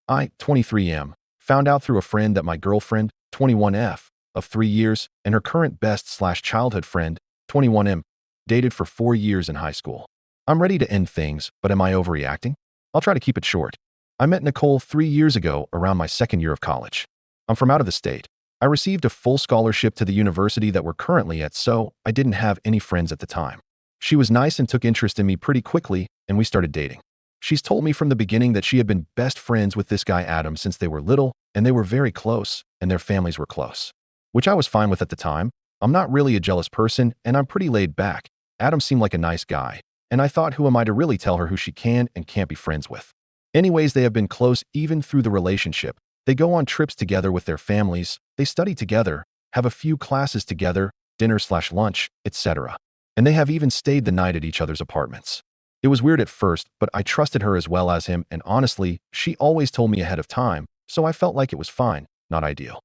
I, 23M, found out through a friend that my girlfriend, 21F, of 3 years, and her current best/childhood friend, 21M, dated for 4 years in high school. I'm ready to end things, but am I overreacting? I'll try to keep it short. I met Nicole 3 years ago around my second year of college. I'm from out of the state. I received a full scholarship to the university that we're currently at, so I didn't have any friends at the time. She was nice and took interest in me pretty quickly, and we started dating. She's told me from the beginning that she had been best friends with this guy Adam since they were little, and they were very close, and their families were close. Which I was fine with at the time. I'm not really a jealous person, and I'm pretty laid back. Adam seemed like a nice guy, and I thought, who am I to really tell her who she can and can't be friends with? Anyways, they have been close even through the relationship. They go on trips together with their families, they study together, have a few classes together, dinner/lunch, etc. And they have even stayed the night at each other's apartments. It was weird at first, but I trusted her as well as him, and honestly, she always told me ahead of time, so I felt like it was fine, not ideal.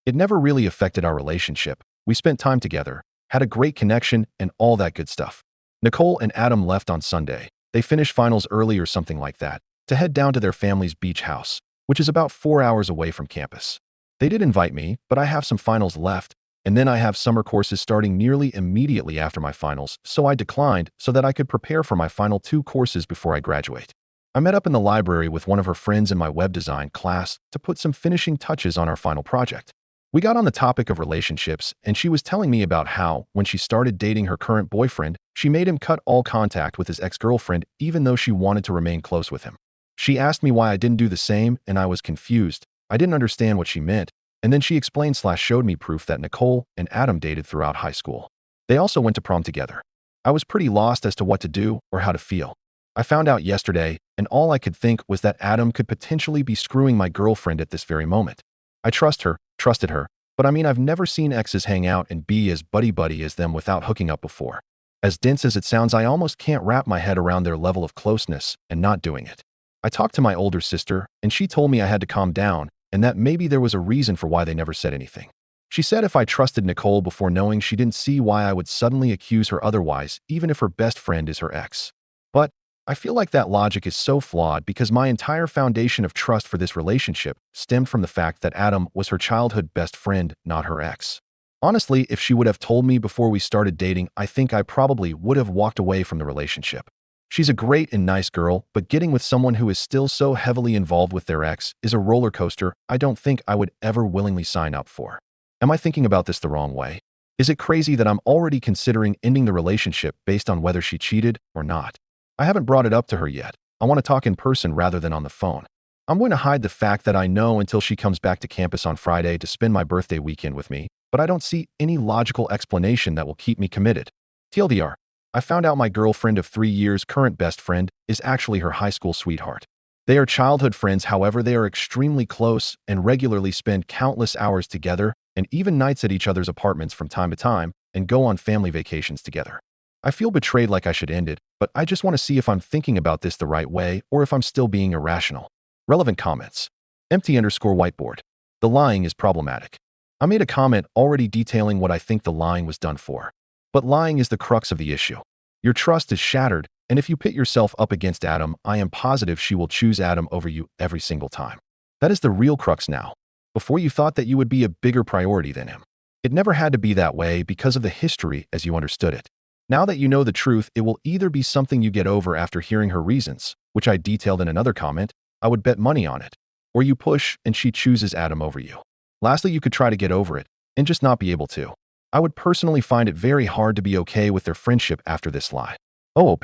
It never really affected our relationship. We spent time together, had a great connection, and all that good stuff. Nicole and Adam left on Sunday. They finished finals early or something like that, to head down to their family's beach house, which is about 4 hours away from campus. They did invite me, but I have some finals left, and then I have summer courses starting nearly immediately after my finals, so I declined so that I could prepare for my final 2 courses before I graduate. I met up in the library with one of her friends in my web design class to put some finishing touches on our final project. We got on the topic of relationships, and she was telling me about how, when she started dating her current boyfriend, she made him cut all contact with his ex-girlfriend even though she wanted to remain close with him. She asked me why I didn't do the same, and I was confused. I didn't understand what she meant, and then she explained/showed me proof that Nicole and Adam dated throughout high school. They also went to prom together. I was pretty lost as to what to do or how to feel. I found out yesterday, and all I could think was that Adam could potentially be screwing my girlfriend at this very moment. I trusted her, but I mean, I've never seen exes hang out and be as buddy-buddy as them without hooking up before. As dense as it sounds, I almost can't wrap my head around their level of closeness and not doing it. I talked to my older sister, and she told me I had to calm down and that maybe there was a reason for why they never said anything. She said if I trusted Nicole before knowing, she didn't see why I would suddenly accuse her otherwise, even if her best friend is her ex. But I feel like that logic is so flawed because my entire foundation of trust for this relationship stemmed from the fact that Adam was her childhood best friend, not her ex. Honestly, if she would have told me before we started dating, I think I probably would have walked away from the relationship. She's a great and nice girl, but getting with someone who is still so heavily involved with their ex is a roller coaster I don't think I would ever willingly sign up for. Am I thinking about this the wrong way? Is it crazy that I'm already considering ending the relationship based on whether she cheated or not? I haven't brought it up to her yet. I want to talk in person rather than on the phone. I'm going to hide the fact that I know until she comes back to campus on Friday to spend my birthday weekend with me, but I don't see any logical explanation that will keep me committed. TLDR, I found out my girlfriend of 3 years' current best friend is actually her high school sweetheart. They are childhood friends, however, they are extremely close and regularly spend countless hours together and even nights at each other's apartments from time to time and go on family vacations together. I feel betrayed, like I should end it, but I just want to see if I'm thinking about this the right way or if I'm still being irrational. Relevant comments. Empty_whiteboard. The lying is problematic. I made a comment already detailing what I think the lying was done for. But lying is the crux of the issue. Your trust is shattered, and if you pit yourself up against Adam, I am positive she will choose Adam over you every single time. That is the real crux now. Before, you thought that you would be a bigger priority than him. It never had to be that way because of the history as you understood it. Now that you know the truth, it will either be something you get over after hearing her reasons, which I detailed in another comment, I would bet money on it, or you push and she chooses Adam over you. Lastly, you could try to get over it and just not be able to. I would personally find it very hard to be okay with their friendship after this lie. OOP.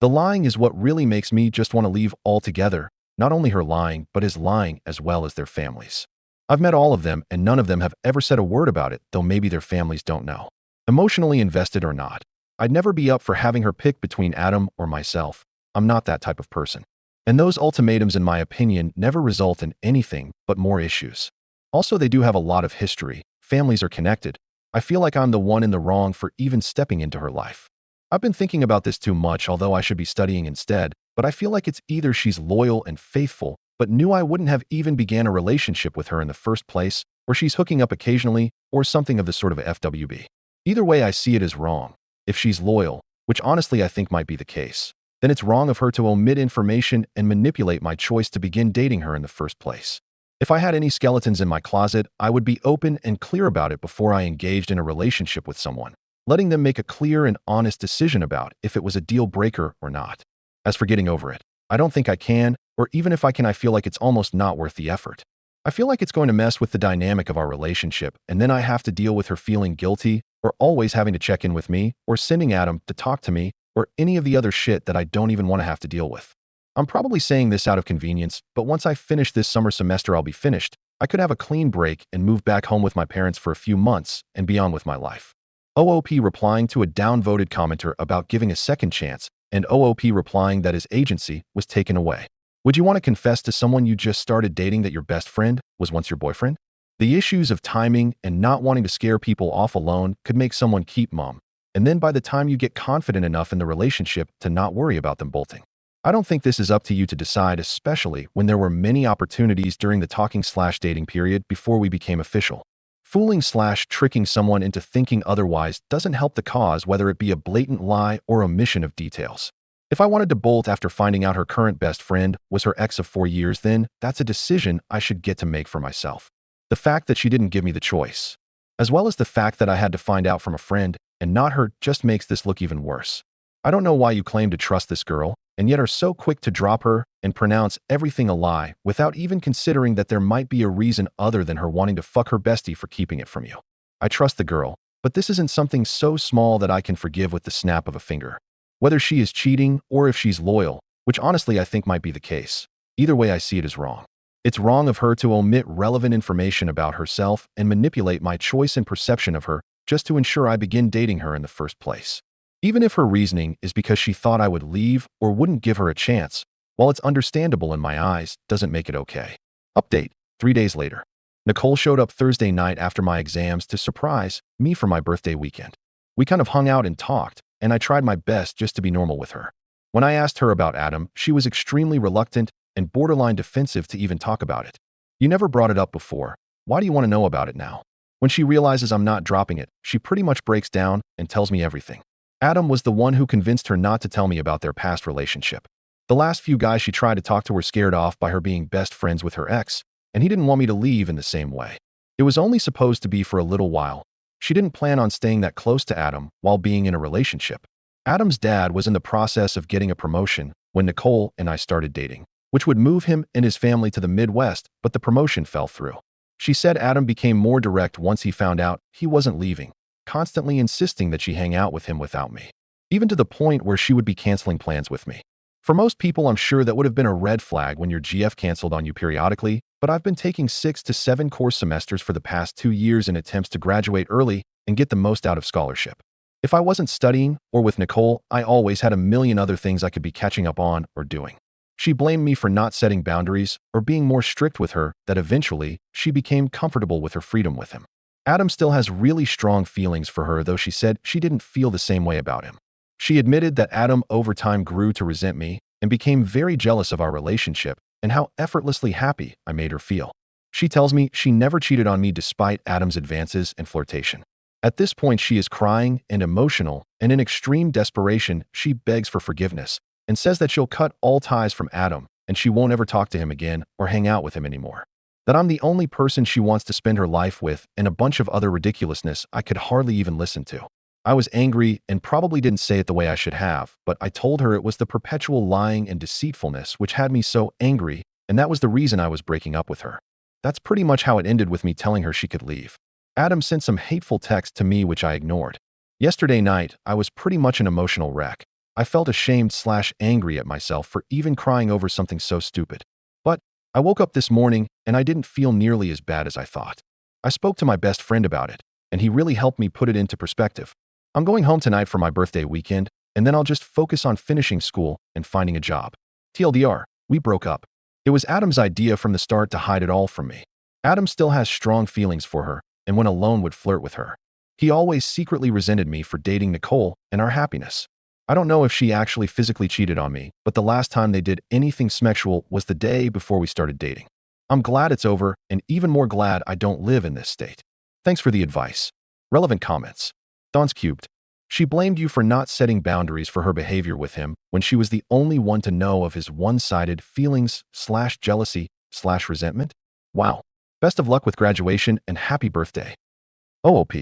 The lying is what really makes me just want to leave altogether, not only her lying, but his lying as well as their families. I've met all of them, and none of them have ever said a word about it, though maybe their families don't know. Emotionally invested or not, I'd never be up for having her pick between Adam or myself. I'm not that type of person. And those ultimatums, in my opinion, never result in anything but more issues. Also, they do have a lot of history. Families are connected. I feel like I'm the one in the wrong for even stepping into her life. I've been thinking about this too much, although I should be studying instead, but I feel like it's either she's loyal and faithful, but knew I wouldn't have even began a relationship with her in the first place, or she's hooking up occasionally, or something of the sort of FWB. Either way, I see it as wrong. If she's loyal, which honestly I think might be the case, then it's wrong of her to omit information and manipulate my choice to begin dating her in the first place. If I had any skeletons in my closet, I would be open and clear about it before I engaged in a relationship with someone, letting them make a clear and honest decision about if it was a deal breaker or not. As for getting over it, I don't think I can, or even if I can, I feel like it's almost not worth the effort. I feel like it's going to mess with the dynamic of our relationship, and then I have to deal with her feeling guilty, or always having to check in with me, or sending Adam to talk to me, or any of the other shit that I don't even want to have to deal with. I'm probably saying this out of convenience, but once I finish this summer semester, I'll be finished. I could have a clean break and move back home with my parents for a few months and be on with my life. OOP replying to a downvoted commenter about giving a second chance, and OOP replying that his agency was taken away. Would you want to confess to someone you just started dating that your best friend was once your boyfriend? The issues of timing and not wanting to scare people off alone could make someone keep mum, and then by the time you get confident enough in the relationship to not worry about them bolting. I don't think this is up to you to decide, especially when there were many opportunities during the talking/dating period before we became official. Fooling/tricking someone into thinking otherwise doesn't help the cause, whether it be a blatant lie or omission of details. If I wanted to bolt after finding out her current best friend was her ex of 4 years, then that's a decision I should get to make for myself. The fact that she didn't give me the choice, as well as the fact that I had to find out from a friend and not her, just makes this look even worse. I don't know why you claim to trust this girl, and yet are so quick to drop her and pronounce everything a lie without even considering that there might be a reason other than her wanting to fuck her bestie for keeping it from you. I trust the girl, but this isn't something so small that I can forgive with the snap of a finger. Whether she is cheating or if she's loyal, which honestly I think might be the case, either way I see it as wrong. It's wrong of her to omit relevant information about herself and manipulate my choice and perception of her just to ensure I begin dating her in the first place. Even if her reasoning is because she thought I would leave or wouldn't give her a chance, while it's understandable in my eyes, doesn't make it okay. Update: 3 days later. Nicole showed up Thursday night after my exams to surprise me for my birthday weekend. We kind of hung out and talked, and I tried my best just to be normal with her. When I asked her about Adam, she was extremely reluctant and borderline defensive to even talk about it. You never brought it up before. Why do you want to know about it now? When she realizes I'm not dropping it, she pretty much breaks down and tells me everything. Adam was the one who convinced her not to tell me about their past relationship. The last few guys she tried to talk to were scared off by her being best friends with her ex, and he didn't want me to leave in the same way. It was only supposed to be for a little while. She didn't plan on staying that close to Adam while being in a relationship. Adam's dad was in the process of getting a promotion when Nicole and I started dating, which would move him and his family to the Midwest, but the promotion fell through. She said Adam became more direct once he found out he wasn't leaving, constantly insisting that she hang out with him without me, even to the point where she would be canceling plans with me. For most people, I'm sure that would have been a red flag when your GF canceled on you periodically, but I've been taking 6 to 7 course semesters for the past 2 years in attempts to graduate early and get the most out of scholarship. If I wasn't studying or with Nicole, I always had a million other things I could be catching up on or doing. She blamed me for not setting boundaries or being more strict with her, that eventually she became comfortable with her freedom with him. Adam still has really strong feelings for her, though she said she didn't feel the same way about him. She admitted that Adam over time grew to resent me and became very jealous of our relationship and how effortlessly happy I made her feel. She tells me she never cheated on me despite Adam's advances and flirtation. At this point, she is crying and emotional, and in extreme desperation, she begs for forgiveness and says that she'll cut all ties from Adam and she won't ever talk to him again or hang out with him anymore. That I'm the only person she wants to spend her life with, and a bunch of other ridiculousness I could hardly even listen to. I was angry and probably didn't say it the way I should have, but I told her it was the perpetual lying and deceitfulness which had me so angry, and that was the reason I was breaking up with her. That's pretty much how it ended, with me telling her she could leave. Adam sent some hateful text to me which I ignored. Yesterday night, I was pretty much an emotional wreck. I felt ashamed/angry at myself for even crying over something so stupid. But I woke up this morning and I didn't feel nearly as bad as I thought. I spoke to my best friend about it, and he really helped me put it into perspective. I'm going home tonight for my birthday weekend, and then I'll just focus on finishing school and finding a job. TLDR, we broke up. It was Adam's idea from the start to hide it all from me. Adam still has strong feelings for her, and when alone would flirt with her. He always secretly resented me for dating Nicole and our happiness. I don't know if she actually physically cheated on me, but the last time they did anything sexual was the day before we started dating. I'm glad it's over, and even more glad I don't live in this state. Thanks for the advice. Relevant comments. Don's cubed. She blamed you for not setting boundaries for her behavior with him when she was the only one to know of his one-sided feelings/jealousy/resentment. Wow. Best of luck with graduation and happy birthday. OOP.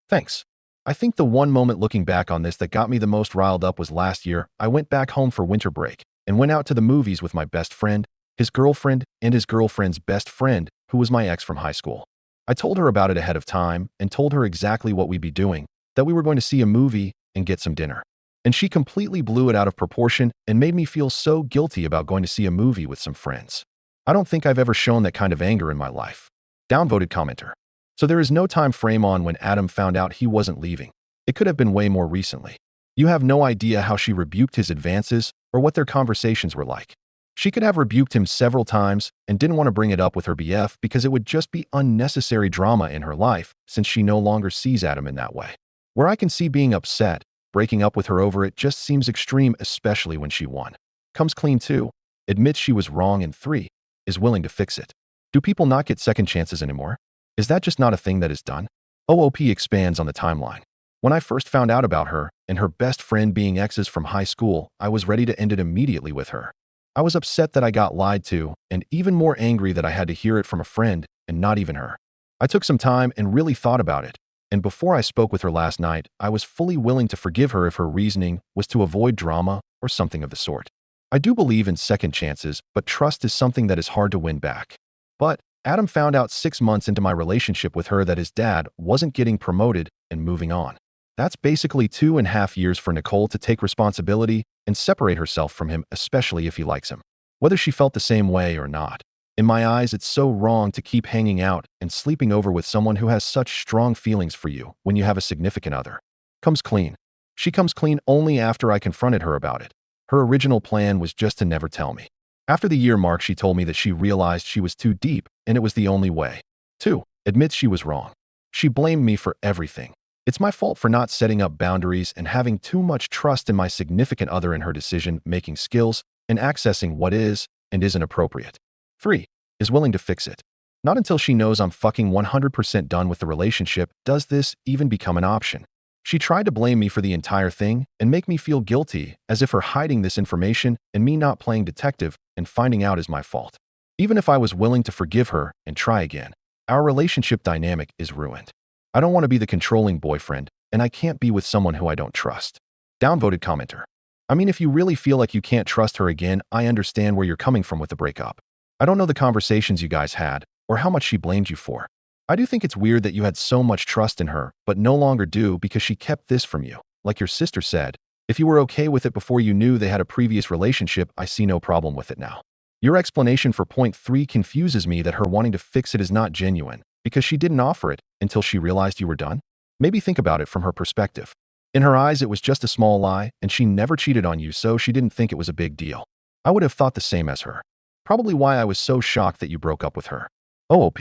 Thanks. I think the one moment looking back on this that got me the most riled up was last year. I went back home for winter break and went out to the movies with my best friend, his girlfriend, and his girlfriend's best friend, who was my ex from high school. I told her about it ahead of time and told her exactly what we'd be doing, that we were going to see a movie and get some dinner. And she completely blew it out of proportion and made me feel so guilty about going to see a movie with some friends. I don't think I've ever shown that kind of anger in my life. Downvoted commenter. So there is no time frame on when Adam found out he wasn't leaving. It could have been way more recently. You have no idea how she rebuked his advances or what their conversations were like. She could have rebuked him several times and didn't want to bring it up with her BF because it would just be unnecessary drama in her life since she no longer sees Adam in that way. Where I can see being upset, breaking up with her over it just seems extreme, especially when she 1. Comes clean 2. Admits she was wrong and 3. Is willing to fix it. Do people not get second chances anymore? Is that just not a thing that is done? OOP expands on the timeline. When I first found out about her and her best friend being exes from high school, I was ready to end it immediately with her. I was upset that I got lied to and even more angry that I had to hear it from a friend and not even her. I took some time and really thought about it. And before I spoke with her last night, I was fully willing to forgive her if her reasoning was to avoid drama or something of the sort. I do believe in second chances, but trust is something that is hard to win back. But Adam found out 6 months into my relationship with her that his dad wasn't getting promoted and moving on. That's basically 2.5 years for Nicole to take responsibility and separate herself from him, especially if he likes him. Whether she felt the same way or not. In my eyes, it's so wrong to keep hanging out and sleeping over with someone who has such strong feelings for you when you have a significant other. Comes clean. She comes clean only after I confronted her about it. Her original plan was just to never tell me. After the year mark, she told me that she realized she was too deep and it was the only way. 2. Admits she was wrong. She blamed me for everything. It's my fault for not setting up boundaries and having too much trust in my significant other and her decision-making skills and accessing what is and isn't appropriate. 3. Is willing to fix it. Not until she knows I'm fucking 100% done with the relationship does this even become an option. She tried to blame me for the entire thing and make me feel guilty as if her hiding this information and me not playing detective and finding out is my fault. Even if I was willing to forgive her and try again, our relationship dynamic is ruined. I don't want to be the controlling boyfriend, and I can't be with someone who I don't trust. Downvoted commenter. I mean, if you really feel like you can't trust her again, I understand where you're coming from with the breakup. I don't know the conversations you guys had or how much she blamed you for. I do think it's weird that you had so much trust in her, but no longer do because she kept this from you. Like your sister said, if you were okay with it before you knew they had a previous relationship, I see no problem with it now. Your explanation for point 3 confuses me that her wanting to fix it is not genuine because she didn't offer it until she realized you were done. Maybe think about it from her perspective. In her eyes, it was just a small lie and she never cheated on you, so she didn't think it was a big deal. I would have thought the same as her. Probably why I was so shocked that you broke up with her. OOP.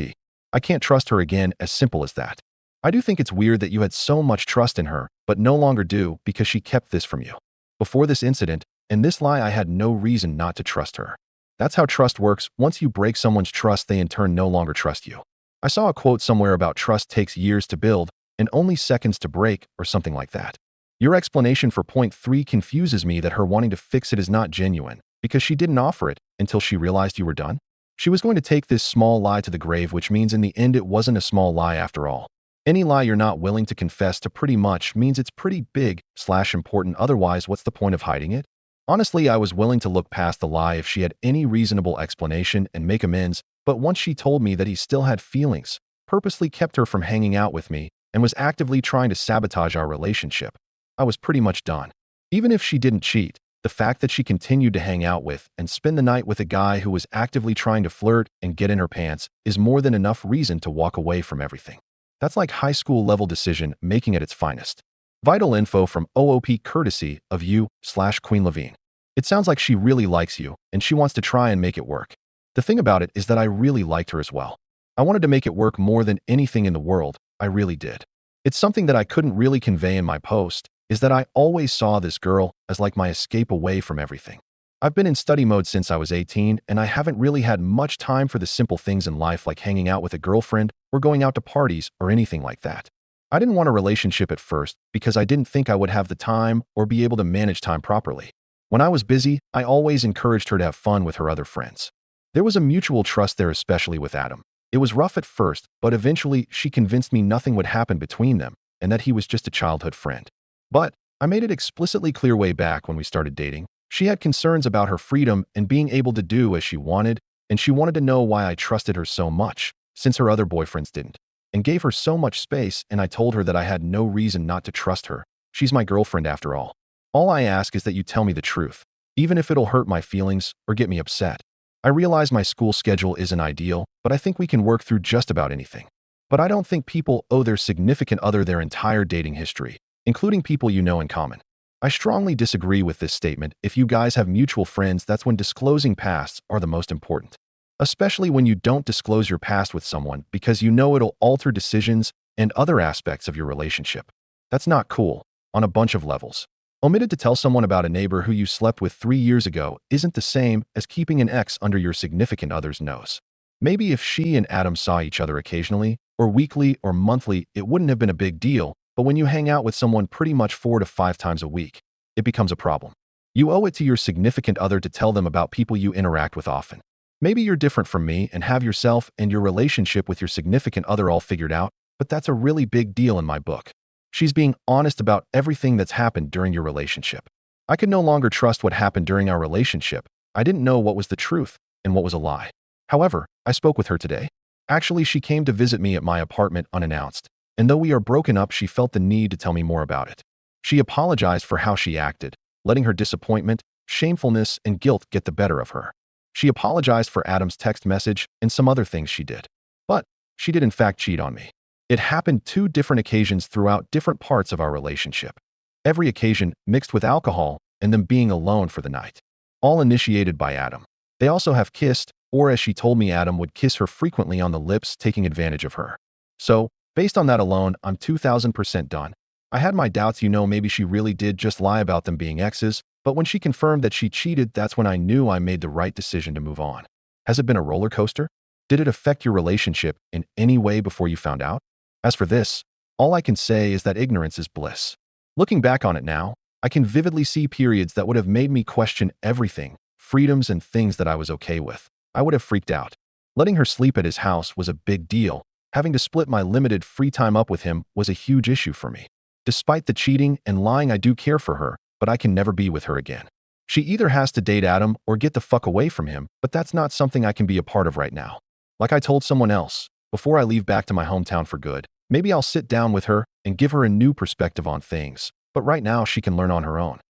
I can't trust her again, as simple as that. I do think it's weird that you had so much trust in her, but no longer do because she kept this from you. Before this incident and this lie, I had no reason not to trust her. That's how trust works. Once you break someone's trust, they in turn no longer trust you. I saw a quote somewhere about trust takes years to build and only seconds to break or something like that. Your explanation for point 3 confuses me that her wanting to fix it is not genuine because she didn't offer it until she realized you were done. She was going to take this small lie to the grave, which means in the end it wasn't a small lie after all. Any lie you're not willing to confess to pretty much means it's pretty big/important. Otherwise, what's the point of hiding it? Honestly, I was willing to look past the lie if she had any reasonable explanation and make amends, but once she told me that he still had feelings, purposely kept her from hanging out with me, and was actively trying to sabotage our relationship, I was pretty much done. Even if she didn't cheat, the fact that she continued to hang out with and spend the night with a guy who was actively trying to flirt and get in her pants is more than enough reason to walk away from everything. That's like high school level decision making at its finest. Vital info from OOP courtesy of you/Queen Levine. It sounds like she really likes you and she wants to try and make it work. The thing about it is that I really liked her as well. I wanted to make it work more than anything in the world. I really did. It's something that I couldn't really convey in my post, is that I always saw this girl as like my escape away from everything. I've been in study mode since I was 18, and I haven't really had much time for the simple things in life like hanging out with a girlfriend or going out to parties or anything like that. I didn't want a relationship at first because I didn't think I would have the time or be able to manage time properly. When I was busy, I always encouraged her to have fun with her other friends. There was a mutual trust there, especially with Adam. It was rough at first, but eventually she convinced me nothing would happen between them and that he was just a childhood friend. But I made it explicitly clear way back when we started dating. She had concerns about her freedom and being able to do as she wanted, and she wanted to know why I trusted her so much, since her other boyfriends didn't, and gave her so much space, and I told her that I had no reason not to trust her. She's my girlfriend after all. All I ask is that you tell me the truth, even if it'll hurt my feelings or get me upset. I realize my school schedule isn't ideal, but I think we can work through just about anything. But I don't think people owe their significant other their entire dating history, including people you know in common. I strongly disagree with this statement. If you guys have mutual friends, that's when disclosing pasts are the most important. Especially when you don't disclose your past with someone because you know it'll alter decisions and other aspects of your relationship. That's not cool, on a bunch of levels. Omitted to tell someone about a neighbor who you slept with 3 years ago isn't the same as keeping an ex under your significant other's nose. Maybe if she and Adam saw each other occasionally, or weekly or monthly, it wouldn't have been a big deal, but when you hang out with someone pretty much 4 to 5 times a week, it becomes a problem. You owe it to your significant other to tell them about people you interact with often. Maybe you're different from me and have yourself and your relationship with your significant other all figured out, but that's a really big deal in my book. She's being honest about everything that's happened during your relationship. I could no longer trust what happened during our relationship. I didn't know what was the truth and what was a lie. However, I spoke with her today. Actually, she came to visit me at my apartment unannounced, and though we are broken up, she felt the need to tell me more about it. She apologized for how she acted, letting her disappointment, shamefulness, and guilt get the better of her. She apologized for Adam's text message and some other things she did. But she did in fact cheat on me. It happened 2 different occasions throughout different parts of our relationship. Every occasion mixed with alcohol and them being alone for the night. All initiated by Adam. They also have kissed, or as she told me, Adam would kiss her frequently on the lips, taking advantage of her. So, based on that alone, I'm 2000% done. I had my doubts, maybe she really did just lie about them being exes, but when she confirmed that she cheated, that's when I knew I made the right decision to move on. Has it been a roller coaster? Did it affect your relationship in any way before you found out? As for this, all I can say is that ignorance is bliss. Looking back on it now, I can vividly see periods that would have made me question everything, freedoms and things that I was okay with. I would have freaked out. Letting her sleep at his house was a big deal. Having to split my limited free time up with him was a huge issue for me. Despite the cheating and lying, I do care for her, but I can never be with her again. She either has to date Adam or get the fuck away from him, but that's not something I can be a part of right now. Like I told someone else, before I leave back to my hometown for good, maybe I'll sit down with her and give her a new perspective on things, but right now she can learn on her own.